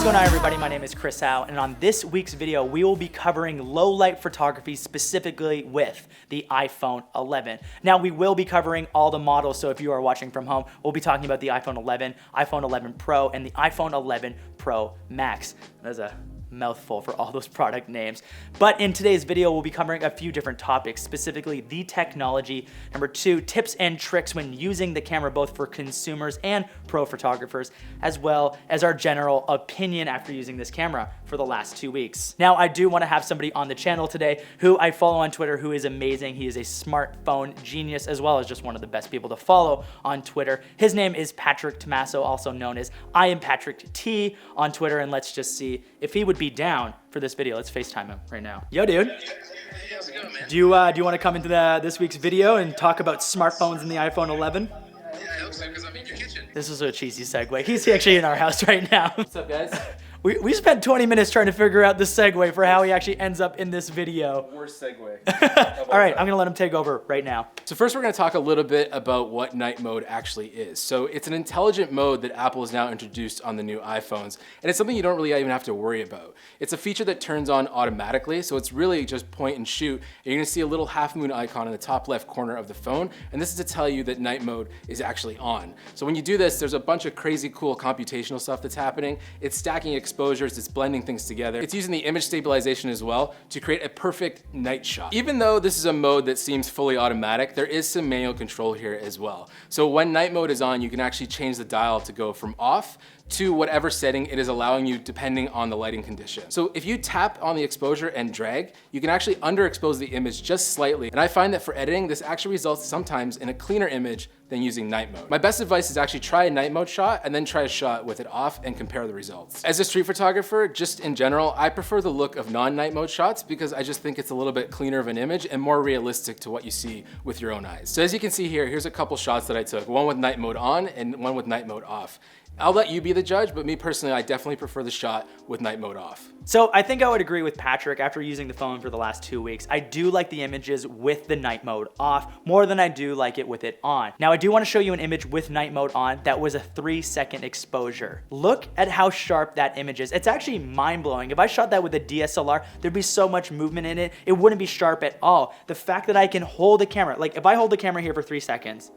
going on, everybody? My name is Chris Howe, and on this week's video, we will be covering low light photography specifically with the iPhone 11. Now, we will be covering all the models, so if you are watching from home, we'll be talking about the iPhone 11, iPhone 11 Pro, and the iPhone 11 Pro Max. That's a mouthful for all those product names. But in today's video, we'll be covering a few different topics, specifically the technology. Number 2, tips and tricks when using the camera, both for consumers and pro photographers, as well as our general opinion after using this camera for the last 2 weeks. Now, I do want to have somebody on the channel today who I follow on Twitter who is amazing. He is a smartphone genius, as well as just one of the best people to follow on Twitter. His name is Patrick Tommaso, also known as I am Patrick T on Twitter, and let's just see if he would be down for this video. Let's FaceTime him right now. Yo, dude. Hey, how's it going, man? Do you want to come into this week's video and talk about smartphones and the iPhone 11? Yeah, I hope so, because I'm in your kitchen. This is a cheesy segue. He's actually in our house right now. What's up, guys? We spent 20 minutes trying to figure out the segue for how he actually ends up in this video. Worst segue. All right, I'm gonna let him take over right now. So first we're gonna talk a little bit about what night mode actually is. So it's an intelligent mode that Apple has now introduced on the new iPhones, and it's something you don't really even have to worry about. It's a feature that turns on automatically, so it's really just point and shoot, and you're gonna see a little half moon icon in the top left corner of the phone, and this is to tell you that night mode is actually on. So when you do this, there's a bunch of crazy cool computational stuff that's happening. It's stacking exposures, it's blending things together. It's using the image stabilization as well to create a perfect night shot. Even though this is a mode that seems fully automatic, there is some manual control here as well. So when night mode is on, you can actually change the dial to go from off to whatever setting it is allowing you depending on the lighting condition. So if you tap on the exposure and drag, you can actually underexpose the image just slightly. And I find that for editing, this actually results sometimes in a cleaner image than using night mode. My best advice is actually try a night mode shot and then try a shot with it off and compare the results. As a street photographer, just in general, I prefer the look of non-night mode shots because I just think it's a little bit cleaner of an image and more realistic to what you see with your own eyes. So as you can see here, here's a couple shots that I took, one with night mode on and one with night mode off. I'll let you be the judge, but me personally, I definitely prefer the shot with night mode off. So I think I would agree with Patrick after using the phone for the last 2 weeks. I do like the images with the night mode off more than I do like it with it on. Now I do want to show you an image with night mode on that was a 3-second exposure. Look at how sharp that image is. It's actually mind-blowing. If I shot that with a DSLR, there'd be so much movement in it, it wouldn't be sharp at all. The fact that I can hold the camera, like if I hold the camera here for 3 seconds,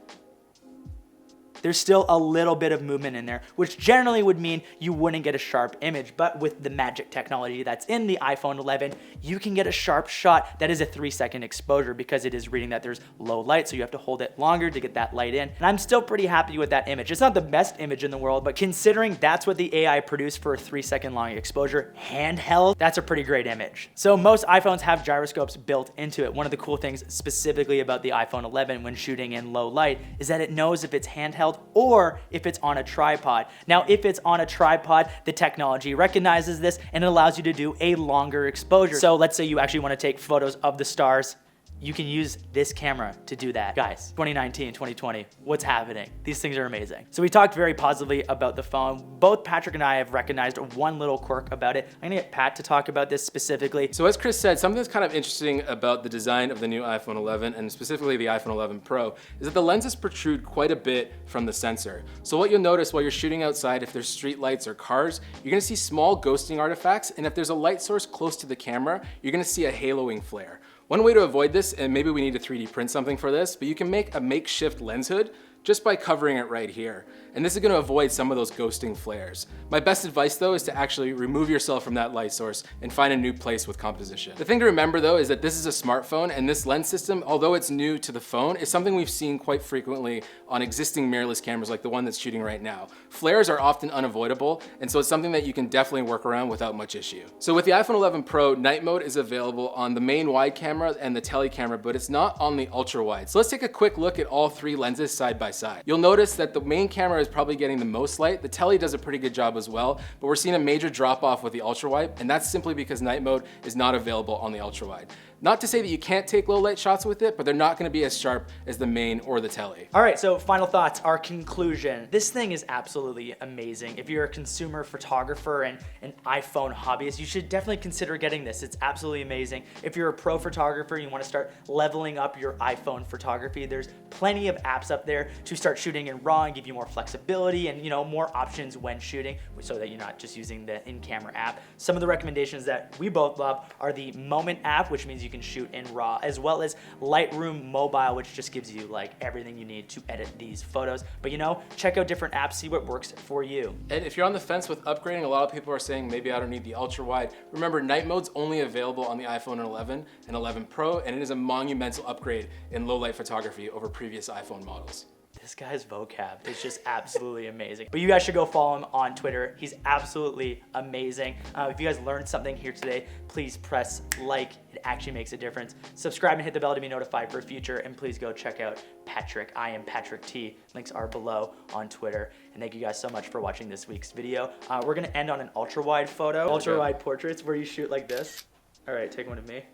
there's still a little bit of movement in there, which generally would mean you wouldn't get a sharp image. But with the magic technology that's in the iPhone 11, you can get a sharp shot that is a 3-second exposure because it is reading that there's low light, so you have to hold it longer to get that light in. And I'm still pretty happy with that image. It's not the best image in the world, but considering that's what the AI produced for a 3-second long exposure, handheld, that's a pretty great image. So most iPhones have gyroscopes built into it. One of the cool things specifically about the iPhone 11 when shooting in low light is that it knows if it's handheld or if it's on a tripod. Now, if it's on a tripod, the technology recognizes this and it allows you to do a longer exposure. So let's say you actually want to take photos of the stars. You can use this camera to do that. Guys, 2019, 2020, what's happening? These things are amazing. So we talked very positively about the phone. Both Patrick and I have recognized one little quirk about it. I'm gonna get Pat to talk about this specifically. So as Chris said, something that's kind of interesting about the design of the new iPhone 11 and specifically the iPhone 11 Pro is that the lenses protrude quite a bit from the sensor. So what you'll notice while you're shooting outside, if there's street lights or cars, you're gonna see small ghosting artifacts, and if there's a light source close to the camera, you're gonna see a haloing flare. One way to avoid this, and maybe we need to 3D print something for this, but you can make a makeshift lens hood just by covering it right here. And this is gonna avoid some of those ghosting flares. My best advice though is to actually remove yourself from that light source and find a new place with composition. The thing to remember though is that this is a smartphone, and this lens system, although it's new to the phone, is something we've seen quite frequently on existing mirrorless cameras like the one that's shooting right now. Flares are often unavoidable, and so it's something that you can definitely work around without much issue. So with the iPhone 11 Pro, night mode is available on the main wide camera and the tele camera, but it's not on the ultra wide. So let's take a quick look at all 3 lenses side by side. You'll notice that the main camera is probably getting the most light. The tele does a pretty good job as well, but we're seeing a major drop off with the ultra wide, and that's simply because night mode is not available on the ultra wide. Not to say that you can't take low light shots with it, but they're not gonna be as sharp as the main or the tele. All right, so final thoughts, our conclusion. This thing is absolutely amazing. If you're a consumer photographer and an iPhone hobbyist, you should definitely consider getting this. It's absolutely amazing. If you're a pro photographer and you wanna start leveling up your iPhone photography, there's plenty of apps up there to start shooting in RAW and give you more flexibility and more options when shooting so that you're not just using the in-camera app. Some of the recommendations that we both love are the Moment app, which means you can shoot in RAW, as well as Lightroom Mobile, which just gives you like everything you need to edit these photos. But check out different apps, see what works for you. And if you're on the fence with upgrading, a lot of people are saying maybe I don't need the ultra wide. Remember, night mode's only available on the iPhone 11 and 11 Pro, and it is a monumental upgrade in low light photography over previous iPhone models. This guy's vocab is just absolutely amazing. But you guys should go follow him on Twitter. He's absolutely amazing. If you guys learned something here today, please press like. It actually makes a difference. Subscribe and hit the bell to be notified for future. And please go check out Patrick. I am Patrick T. Links are below on Twitter. And thank you guys so much for watching this week's video. We're gonna end on an ultra wide photo. Ultra wide portraits where you shoot like this. All right, take one of me.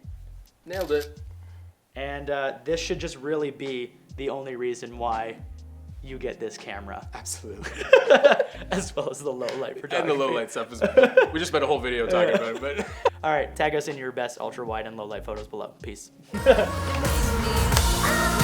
Nailed it. And this should just really be the only reason why you get this camera. Absolutely. As well as the low light photography. And the low light stuff as well. We just spent a whole video talking about it, but. All right, tag us in your best ultra wide and low light photos below. Peace. I